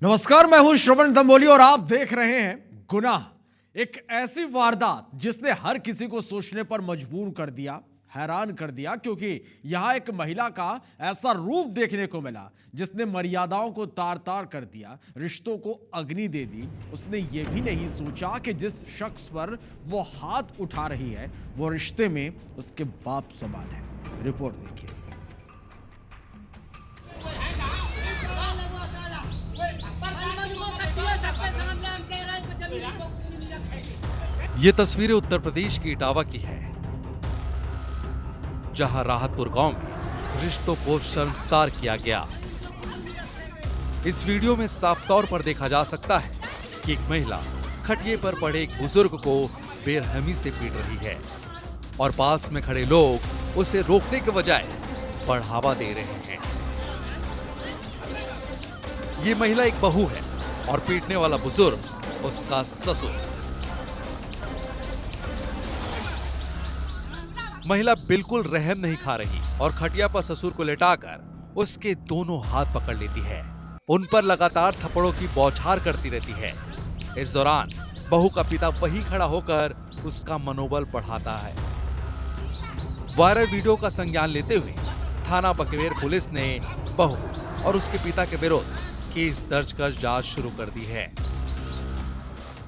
नमस्कार, मैं हूं श्रवण दंबोली और आप देख रहे हैं गुनाह। एक ऐसी वारदात जिसने हर किसी को सोचने पर मजबूर कर दिया, हैरान कर दिया, क्योंकि यहां एक महिला का ऐसा रूप देखने को मिला जिसने मर्यादाओं को तार तार कर दिया, रिश्तों को अग्नि दे दी। उसने ये भी नहीं सोचा कि जिस शख्स पर वो हाथ उठा रही है वो रिश्ते में उसके बाप समान है। रिपोर्ट देखिए। ये तस्वीरें उत्तर प्रदेश की इटावा की है, जहां राहतपुर गांव में रिश्तों को शर्मसार किया गया। इस वीडियो में साफ तौर पर देखा जा सकता है कि एक महिला खटिए पर पड़े एक बुजुर्ग को बेरहमी से पीट रही है और पास में खड़े लोग उसे रोकने के बजाय बढ़ावा दे रहे हैं। ये महिला एक बहू है और पीटने वाला बुजुर्ग उसका ससुर। महिला बिल्कुल रहम नहीं खा रही और खटिया पर ससुर को लेटाकर उसके दोनों हाथ पकड़ लेती है। उन पर लगातार थप्पड़ों की बौछार करती रहती है। इस दौरान बहू का पिता वहीं खड़ा होकर उसका मनोबल बढ़ाता है। वायरल वीडियो का संज्ञान लेते हुए थाना बकवेर पुलिस ने बहू और उसके पिता के विरुद्ध केस दर्ज कर जांच शुरू कर दी है।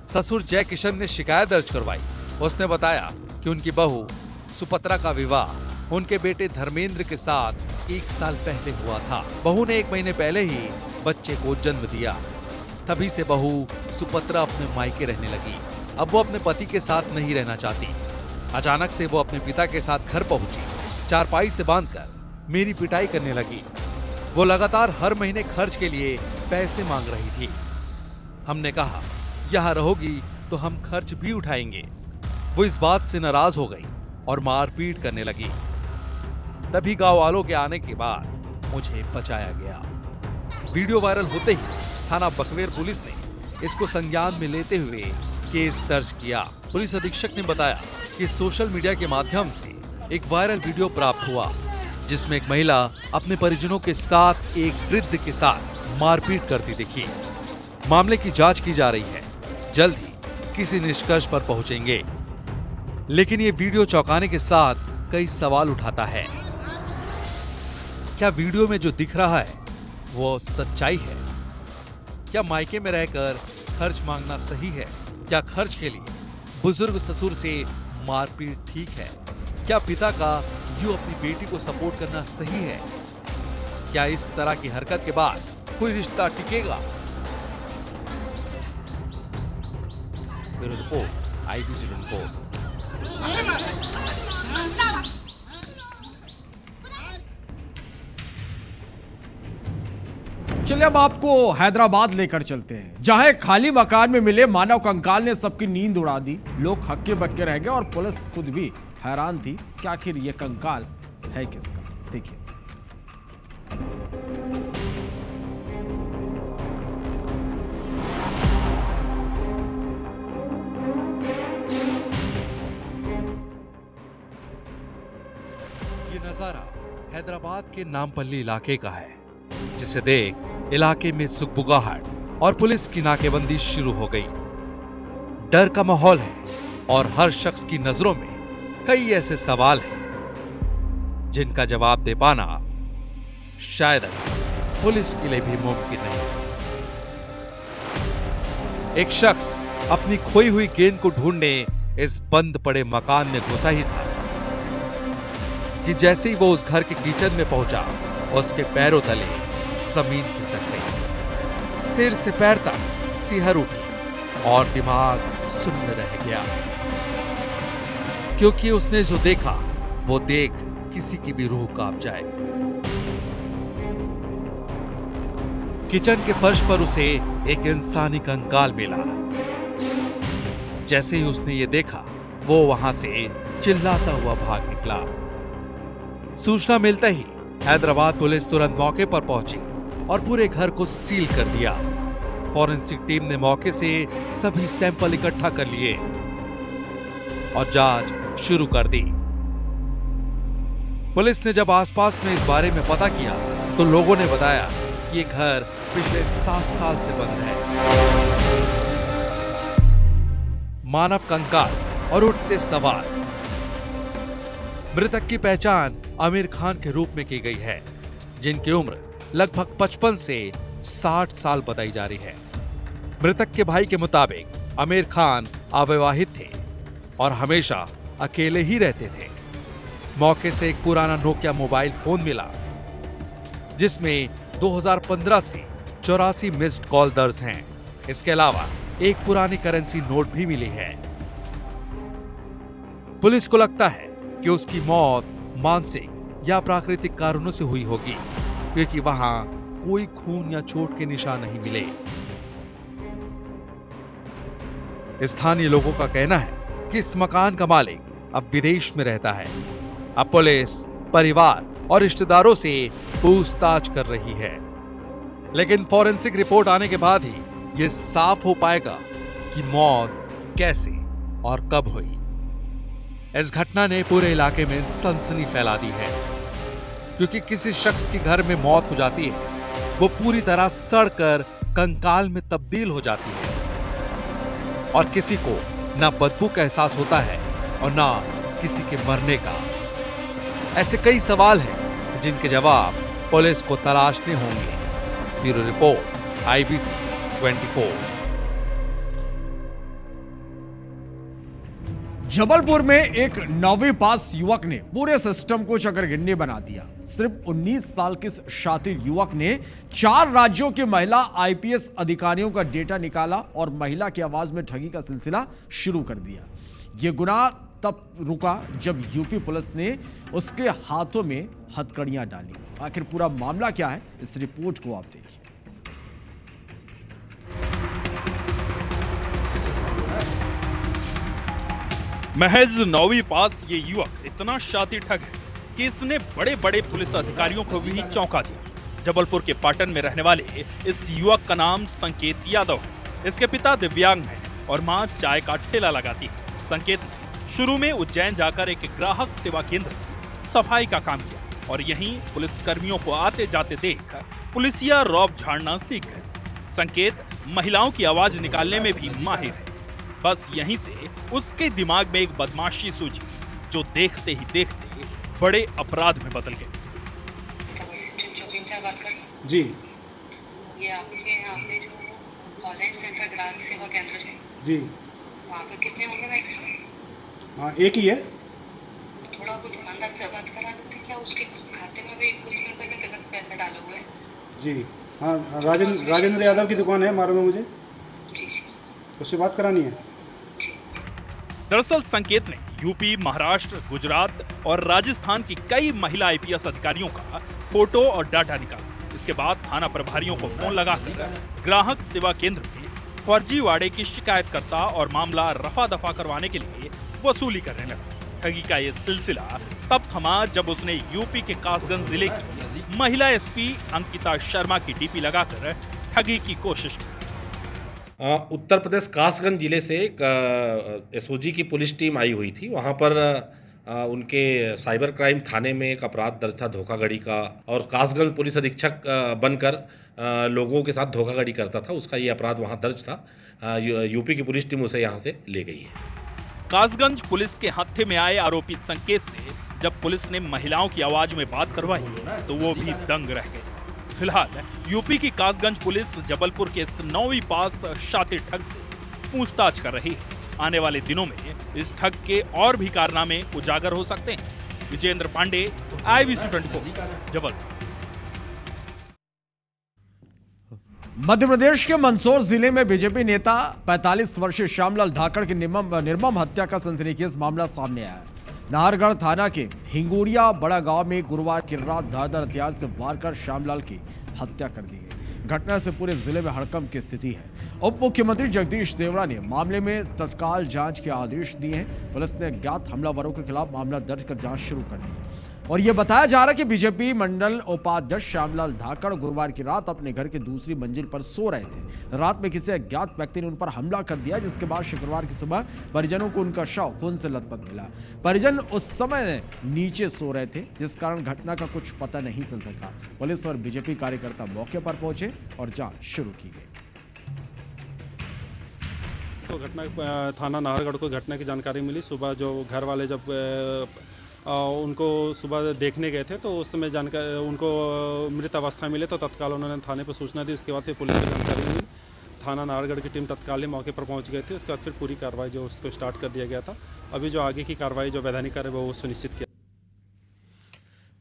ससुर जय किशन ने शिकायत दर्ज करवाई। उसने बताया कि उनकी बहू सुपत्रा का विवाह उनके बेटे धर्मेंद्र के साथ 1 साल पहले हुआ था। बहू ने 1 महीने पहले ही बच्चे को जन्म दिया। तभी से बहू सुपत्रा अपने मायके रहने लगी। अब वो अपने पति के साथ नहीं रहना चाहती। अचानक से वो अपने पिता के साथ घर पहुंची। चारपाई से बांधकर मेरी पिटाई करने लगी। वो लगातार हर महीने खर्च के लिए पैसे मांग रही थी। हमने कहा, यहाँ रहोगी तो हम खर्च भी उठाएंगे। वो इस बात से नाराज हो गई और मारपीट करने लगी। तभी गांव वालों के आने के बाद मुझे बचाया गया। वीडियो वायरल होते ही थाना बकवेर पुलिस ने इसको संज्ञान में लेते हुए केस दर्ज किया। पुलिस अधीक्षक ने बताया कि सोशल मीडिया के माध्यम से एक वायरल वीडियो प्राप्त हुआ जिसमें एक महिला अपने परिजनों के साथ एक वृद्ध के साथ मारपीट करती दिखी। मामले की जांच की जा रही है। जल्द ही किसी निष्कर्ष पर पहुंचेंगे। लेकिन ये वीडियो चौंकाने के साथ कई सवाल उठाता है। क्या वीडियो में जो दिख रहा है वो सच्चाई है? क्या मायके में रहकर खर्च मांगना सही है? क्या खर्च के लिए बुजुर्ग ससुर से मारपीट ठीक है? क्या पिता का यूं अपनी बेटी को सपोर्ट करना सही है? क्या इस तरह की हरकत के बाद कोई रिश्ता टिकेगा? Bureau report, IBC report. चलिए अब आपको हैदराबाद लेकर चलते हैं, जहां एक खाली मकान में मिले मानव कंकाल ने सबकी नींद उड़ा दी। लोग हक्के बक्के रह गए और पुलिस खुद भी हैरान थी कि आखिर ये कंकाल है किसका। देखिए। ये नजारा हैदराबाद के नामपल्ली इलाके का है, जिसे देख इलाके में सुगबुगाहट और पुलिस की नाकेबंदी शुरू हो गई। डर का माहौल है और हर शख्स की नजरों में कई ऐसे सवाल हैं जिनका जवाब दे पाना शायद पुलिस के लिए भी मुमकिन नहीं। एक शख्स अपनी खोई हुई गेंद को ढूंढने इस बंद पड़े मकान में घुसा ही था कि जैसे ही वो उस घर के किचन में पहुंचा, उसके पैरों तले जमीन खिसक गई। सिर से पैर तक सिहर उठी और दिमाग सुन्न रह गया, क्योंकि उसने जो देखा वो देख किसी की भी रूह कांप जाए। किचन के फर्श पर उसे एक इंसानी कंकाल मिला। जैसे ही उसने ये देखा, वो वहां से चिल्लाता हुआ भाग निकला। सूचना मिलते ही हैदराबाद पुलिस तुरंत मौके पर पहुंची और पूरे घर को सील कर दिया। फॉरेंसिक टीम ने मौके से सभी सैंपल इकट्ठा कर लिए और जांच शुरू कर दी। पुलिस ने जब आसपास में इस बारे में पता किया तो लोगों ने बताया कि ये घर पिछले 7 साल से बंद है। मानव कंकाल और उठते सवाल। मृतक की पहचान आमिर खान के रूप में की गई है, जिनकी उम्र लगभग 55 से 60 साल बताई जा रही है। मृतक के भाई के मुताबिक आमिर खान अविवाहित थे और हमेशा अकेले ही रहते थे। मौके से एक पुराना नोकिया मोबाइल फोन मिला, जिसमें 2015 से 84 मिस्ड कॉल दर्ज हैं। इसके अलावा एक पुरानी करेंसी नोट भी मिली है। पुलिस को लगता है कि उसकी मौत मानसिक या प्राकृतिक कारणों से हुई होगी, क्योंकि वहां कोई खून या चोट के निशान नहीं मिले। स्थानीय लोगों का कहना है कि इस मकान का मालिक अब विदेश में रहता है। अब पुलिस परिवार और रिश्तेदारों से पूछताछ कर रही है, लेकिन फॉरेंसिक रिपोर्ट आने के बाद ही यह साफ हो पाएगा कि मौत कैसे और कब हुई। इस घटना ने पूरे इलाके में सनसनी फैला दी है, क्योंकि किसी शख्स के घर में मौत हो जाती है, वो पूरी तरह सड़कर कंकाल में तब्दील हो जाती है और किसी को ना बदबू का एहसास होता है और ना किसी के मरने का। ऐसे कई सवाल हैं जिनके जवाब पुलिस को तलाशने होंगे। Bureau report, IBC 24। जबलपुर में एक 9वीं पास युवक ने पूरे सिस्टम को चकरगिन्नी बना दिया। सिर्फ 19 साल के इस शातिर युवक ने 4 राज्यों के महिला IPS अधिकारियों का डेटा निकाला और महिला की आवाज में ठगी का सिलसिला शुरू कर दिया। यह गुनाह तब रुका जब यूपी पुलिस ने उसके हाथों में हथकड़ियां डाली। आखिर पूरा मामला क्या है, इस रिपोर्ट को आप देखिए। महज 9वीं पास ये युवक इतना शातिर ठग है कि इसने बड़े बड़े पुलिस अधिकारियों को भी चौंका दिया। जबलपुर के पाटन में रहने वाले इस युवक का नाम संकेत यादव है। इसके पिता दिव्यांग हैं और मां चाय का ठेला लगाती है। संकेत ने शुरू में उज्जैन जाकर एक ग्राहक सेवा केंद्र सफाई का काम किया और यहीं पुलिस कर्मियों को आते जाते देख पुलिसिया रौब झाड़ना सीख गए। संकेत महिलाओं की आवाज निकालने में भी माहिर है। बस यहीं से उसके दिमाग में एक बदमाशी सूझी, जो देखते ही देखते बड़े अपराध में बदल गई। बात कर जी, ये आपके यहाँ पे जो कॉलेज सेंटर ग्राहक सेवा केंद्र है जी, वहाँ पे कितने होंगे मैक्सिमम? हाँ एक ही है। थोड़ा वो दुकानदार से बात करा देते क्या, उसके खाते में भी कुछ दिन पहले गलत पैसा डाले हुए हैं? जी हाँ, राजेंद्र यादव की दुकान है मारो में, मुझे जी जी उससे बात करानी है। दरअसल संकेत ने यूपी, महाराष्ट्र, गुजरात और राजस्थान की कई महिला IPS अधिकारियों का फोटो और डाटा निकाला। इसके बाद थाना प्रभारियों को फोन लगाकर ग्राहक सेवा केंद्र में फर्जीवाड़े की शिकायत करता और मामला रफा दफा करवाने के लिए वसूली करने लगा। ठगी का ये सिलसिला तब थमा जब उसने यूपी के कासगंज जिले की महिला SP अंकिता शर्मा की DP लगाकर ठगी की कोशिश की। उत्तर प्रदेश कासगंज जिले से एक SOG की पुलिस टीम आई हुई थी। वहाँ पर उनके साइबर क्राइम थाने में एक अपराध दर्ज था धोखाधड़ी का, और कासगंज पुलिस अधीक्षक बनकर लोगों के साथ धोखाधड़ी करता था। उसका ये अपराध वहाँ दर्ज था। यूपी की पुलिस टीम उसे यहाँ से ले गई है। कासगंज पुलिस के हत्थे में आए आरोपी संकेत से जब पुलिस ने महिलाओं की आवाज में बात करवाई तो वो भी दंग रह गए। फिलहाल यूपी की कासगंज पुलिस जबलपुर के इस 9वीं पास शातिर ठग से पूछताछ कर रही है। आने वाले दिनों में इस ठग के और भी कारनामे उजागर हो सकते हैं। विजेंद्र पांडे, IBC 24, जबलपुर। मध्य प्रदेश के मंदसौर जिले में बीजेपी नेता 45 वर्षीय श्यामलाल धाकड़ की निर्मम हत्या का सनसनीखेज मामला सामने आया है। नाहरगढ़ थाना के हिंगोरिया बड़ा गांव में गुरुवार की रात धारदार हथियार से वार कर श्यामलाल की हत्या कर दी गई। घटना से पूरे जिले में हड़कंप की स्थिति है। उप मुख्यमंत्री जगदीश देवड़ा ने मामले में तत्काल जांच के आदेश दिए हैं। पुलिस ने अज्ञात हमलावरों के खिलाफ मामला दर्ज कर जांच शुरू कर दी है। और यह बताया जा रहा है कि बीजेपी मंडल उपाध्यक्ष श्यामलाल धाकड़ गुरुवार की रात अपने घर की दूसरी मंजिल पर सो रहे थे। रात में किसी अज्ञात व्यक्ति ने उन पर हमला कर दिया, जिसके बाद शुक्रवार की सुबह परिजनों को उनका शव खून से लथपथ मिला। परिजन उस समय नीचे सो रहे थे, जिस कारण घटना का कुछ पता नहीं चल सका। पुलिस और बीजेपी कार्यकर्ता मौके पर पहुंचे और जांच शुरू की गई। तो घटना थाना नाहरगढ़ को घटना की जानकारी मिली। सुबह जो घर वाले जब उनको सुबह देखने गए थे तो उस समय जानकारी उनको मृत अवस्था मिले तो तत्काल उन्होंने थाने पर सूचना दी। उसके बाद फिर पुलिस को जानकारी मिली। थाना नाहरगढ़ की टीम तत्काल ही मौके पर पहुंच गई थी। उसके बाद फिर पूरी कार्रवाई जो उसको स्टार्ट कर दिया गया था। अभी जो आगे की कार्रवाई जो वैधानिक कार्य वो सुनिश्चित किया।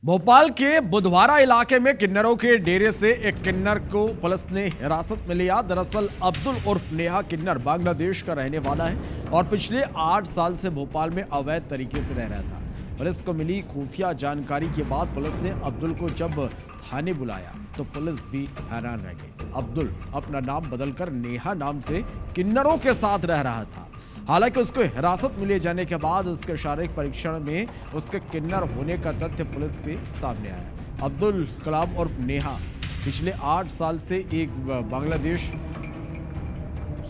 भोपाल के बुधवारा इलाके में किन्नरों के डेरे से एक किन्नर को पुलिस ने हिरासत में लिया। दरअसल अब्दुल उर्फ नेहा किन्नर बांग्लादेश का रहने वाला है और पिछले 8 साल से भोपाल में अवैध तरीके से रह रहा था। पुलिस को मिली खुफिया जानकारी के बाद पुलिस ने अब्दुल को जब थाने बुलाया तो पुलिस भी हैरान रह गई। अब्दुल अपना नाम बदलकर नेहा नाम से किन्नरों के साथ रह रहा था। हालांकि उसको हिरासत में ले जाने के बाद उसके शारीरिक परीक्षण में उसके किन्नर होने का तथ्य पुलिस के सामने आया। अब्दुल कलाम उर्फ नेहा पिछले 8 साल से एक बांग्लादेश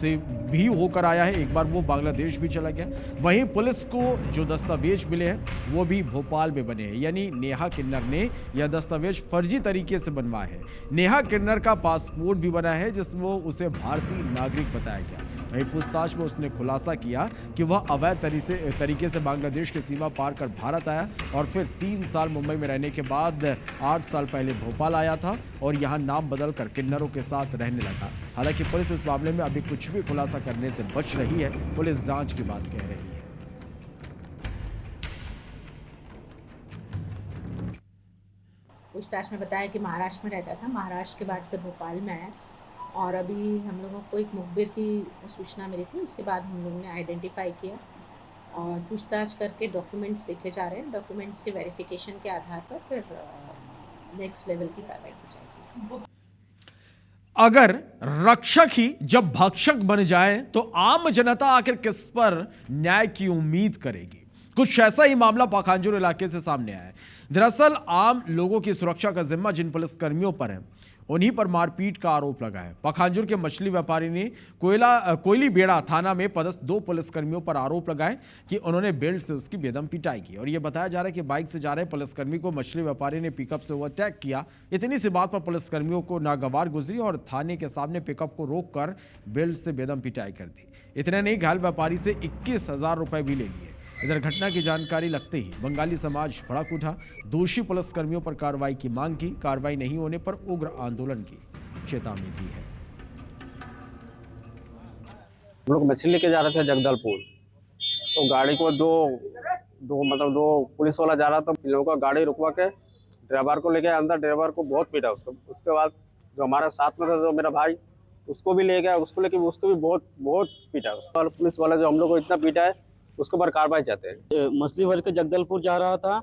से भी होकर आया है। एक बार वो बांग्लादेश भी चला गया। वहीं पुलिस को जो दस्तावेज मिले हैं वो भी भोपाल में बने हैं, यानी नेहा किन्नर ने यह दस्तावेज फर्जी तरीके से बनवाया है। नेहा किन्नर का पासपोर्ट भी बना है जिसमें उसे भारतीय नागरिक बताया गया। वहीं पूछताछ में उसने खुलासा किया कि वह अवैध तरीके से बांग्लादेश की सीमा पार कर भारत आया और फिर 3 साल मुंबई में रहने के बाद 8 साल पहले भोपाल आया था और यहाँ नाम बदलकर किन्नरों के साथ रहने लगा। हालांकि पुलिस इस मामले में अभी कुछ भी खुलासा करने से बच रही है। पुलिस जांच की बात कह रही है। पूछताछ में बताया कि महाराष्ट्र में रहता था, महाराष्ट्र के बाद फिर भोपाल में आया और अभी हम लोगों को एक मुखबिर की सूचना मिली थी। उसके बाद हम लोगों ने आइडेंटिफाई किया और पूछताछ करके डॉक्यूमेंट्स देखे जा रहे हैं। डॉक्यूमेंट्स के वेरिफिकेशन के आधार पर फिर नेक्स्ट लेवल की कार्रवाई की जाएगी। अगर रक्षक ही जब भक्षक बन जाए तो आम जनता आखिर किस पर न्याय की उम्मीद करेगी? कुछ ऐसा ही मामला पाखांजूर इलाके से सामने आया है। दरअसल आम लोगों की सुरक्षा का जिम्मा जिन पुलिसकर्मियों पर है उन्हीं पर मारपीट का आरोप लगा है। पाखांजूर के मछली व्यापारी ने कोयली बेड़ा थाना में पदस्थ 2 पुलिसकर्मियों पर आरोप लगाए कि उन्होंने बेल्ट से उसकी बेदम पिटाई की। और यह बताया जा रहा है कि बाइक से जा रहे पुलिसकर्मी को मछली व्यापारी ने पिकअप से ओवरटेक किया। इतनी सी बात पर पुलिसकर्मियों को नागवार गुजरी और थाने के सामने पिकअप को रोककर बेल्ट से बेदम पिटाई कर दी। इतने नहीं, घायल व्यापारी से 21,000 रुपए भी ले लिए। इधर घटना की जानकारी लगते ही बंगाली समाज भड़क उठा। दोषी पुलिसकर्मियों पर कार्रवाई की मांग की। कार्रवाई नहीं होने पर उग्र आंदोलन की चेतावनी दी है। हम लोग मछली लेके जा रहे थे जगदलपुर, तो गाड़ी को दो पुलिस वाला जा रहा था। इन लोगों का गाड़ी रुकवा के ड्राइवर को लेके अंदर, ड्राइवर को बहुत पीटा उसके बाद जो हमारे साथ में था जो मेरा भाई उसको भी ले गया, उसको भी बहुत पीटा। पुलिस वाला जो हम लोग को इतना पीटा है उसके ऊपर कार्रवाई चाहते हैं। मछली भर के जगदलपुर जा रहा था,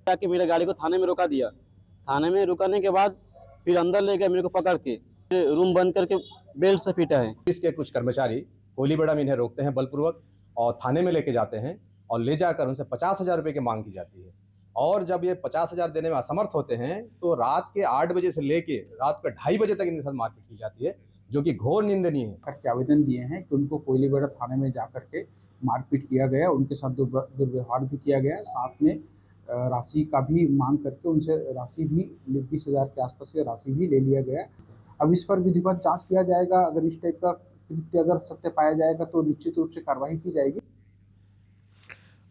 कि मेरे गाड़ी को थाने में रुका दिया। थाने में रुकाने के बाद फिर अंदर ले गया, मेरे को पकड़ के रूम बंद करके बेल्ट से पीटा है। इसके कुछ कर्मचारी कोयलीबेड़ा में इन्हें रोकते हैं बलपूर्वक और थाने में लेके जाते हैं और ले जाकर उनसे 50,000 रुपये की मांग की जाती है। और जब ये 50,000 देने में असमर्थ होते हैं तो रात के 8 बजे से लेके रात के 2:30 बजे तक इनके साथ मारपीट की जाती है, जो कि घोर निंदनीय है। करके आवेदन दिए हैं कि उनको कोयलीबेड़ा थाने में जा करके मारपीट किया गया, उनके साथ दुर्व्यवहार भी किया गया, साथ में राशि का भी मांग करके उनसे राशि भी 20,000 के आसपास की राशि भी ले लिया गया। अब इस पर विधिवत जांच किया जाएगा। अगर इस टाइप का कृत्य अगर सत्य पाया जाएगा तो निश्चित रूप से कार्रवाई की जाएगी।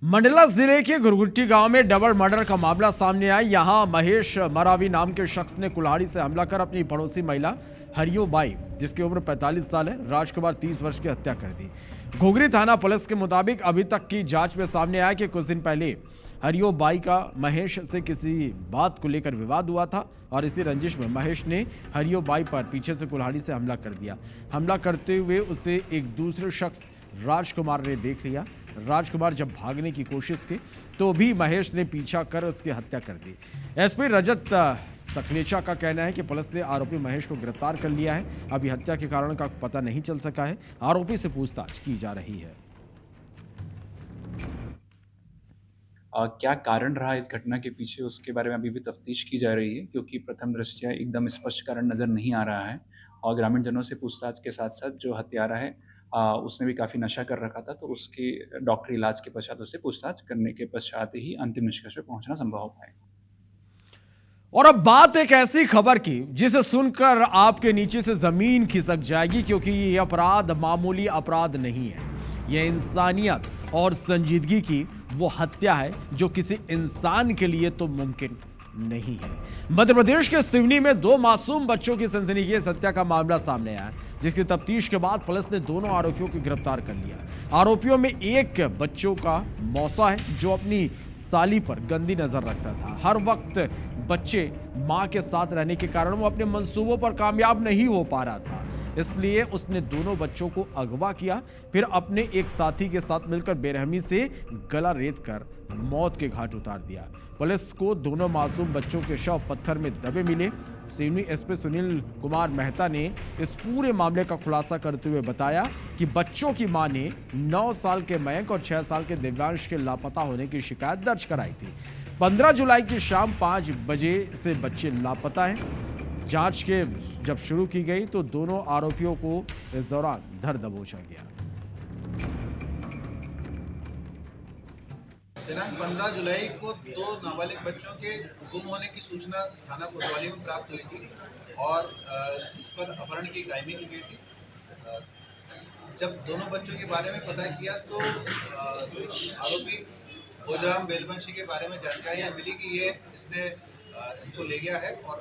मंडला जिले के गुरगुट्टी गांव में डबल मर्डर का मामला सामने आया। यहां महेश मरावी नाम के शख्स ने कुल्हाड़ी से हमला कर अपनी पड़ोसी महिला हरियो बाई, जिसकी उम्र 45 साल है, राजकुमार 30 वर्ष की हत्या कर दी। घुघरी थाना पुलिस के मुताबिक अभी तक की जांच में सामने आया कि कुछ दिन पहले हरियो बाई का महेश से किसी बात को लेकर विवाद हुआ था और इसी रंजिश में महेश ने हरियो बाई पर पीछे से कुल्हाड़ी से हमला कर दिया। हमला करते हुए उसे एक दूसरे शख्स राजकुमार ने देख लिया। राजकुमार जब भागने की कोशिश की तो भी महेश ने पीछा कर उसकी हत्या कर दी। एसपी रजत सखलेचा का कहना है कि पुलिस ने आरोपी महेश को गिरफ्तार कर लिया है। अभी हत्या के कारण का पता नहीं चल सका है। आरोपी से पूछताछ की जा रही है। क्या कारण रहा इस घटना के पीछे, उसके बारे में अभी भी तफ्तीश की जा रही है, क्योंकि प्रथम दृष्टया एकदम स्पष्ट कारण नज़र नहीं आ रहा है। और ग्रामीण जनों से पूछताछ के साथ साथ जो हत्यारा है उसने भी काफ़ी नशा कर रखा था, तो उसके डॉक्टरी इलाज के पश्चात उससे पूछताछ करने के पश्चात ही अंतिम निष्कर्ष पे पहुंचना संभव हो पाएगा। और अब बात एक ऐसी खबर की जिसे सुनकर आपके नीचे से जमीन खिसक जाएगी, क्योंकि ये अपराध मामूली अपराध नहीं है। यह इंसानियत और संजीदगी की वो हत्या है जो किसी इंसान के लिए तो मुमकिन नहीं है। मध्य प्रदेश के सिवनी में 2 मासूम बच्चों की सनसनीखेज हत्या का मामला सामने आया, जिसकी तफ्तीश के बाद पुलिस ने दोनों आरोपियों को गिरफ्तार कर लिया। आरोपियों में एक बच्चों का मौसा है जो अपनी साली पर गंदी नजर रखता था। हर वक्त बच्चे मां के साथ रहने के कारण वो अपने मंसूबों पर कामयाब नहीं हो पा रहा था, इसलिए उसने दोनों बच्चों को अगवा किया, फिर अपने एक साथी के साथ मिलकर बेरहमी से गला रेत कर मौत के घाट उतार दिया। पुलिस को दोनों मासूम बच्चों के शव पत्थर में दबे मिले। सिवनी एसपी सुनील कुमार मेहता ने इस पूरे मामले का खुलासा करते हुए बताया कि बच्चों की मां ने 9 साल के मयंक और 6 साल के दिव्यांश के लापता होने की शिकायत दर्ज कराई थी। 15 जुलाई की शाम 5 बजे से बच्चे लापता हैं। जांच के जब शुरू की गई तो दोनों आरोपियों को इस दौरान धर दबोचा गया। दिनांक 15 जुलाई को 2 नाबालिग बच्चों के गुम होने की सूचना थाना कोतवाली में प्राप्त हुई थी और इस पर अपहरण की कायमी की गई थी। जब दोनों बच्चों के बारे में पता किया तो आरोपी भोजराम बेलवंशी के बारे में जानकारी मिली कि इसने इनको ले गया है और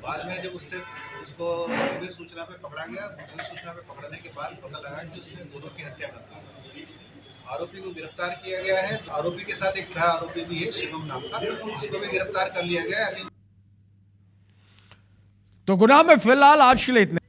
बाद में जब उसको गंभीर सूचना पे पकड़ा गया। गंभीर सूचना पे पकड़ने के बाद पता लगा कि उसने दोनों की हत्या कर दी। आरोपी को गिरफ्तार किया गया है। आरोपी के साथ एक सह आरोपी भी है शिवम नाम का, इसको भी गिरफ्तार कर लिया गया है। तो गुनाह में फिलहाल आज के लिए इतने।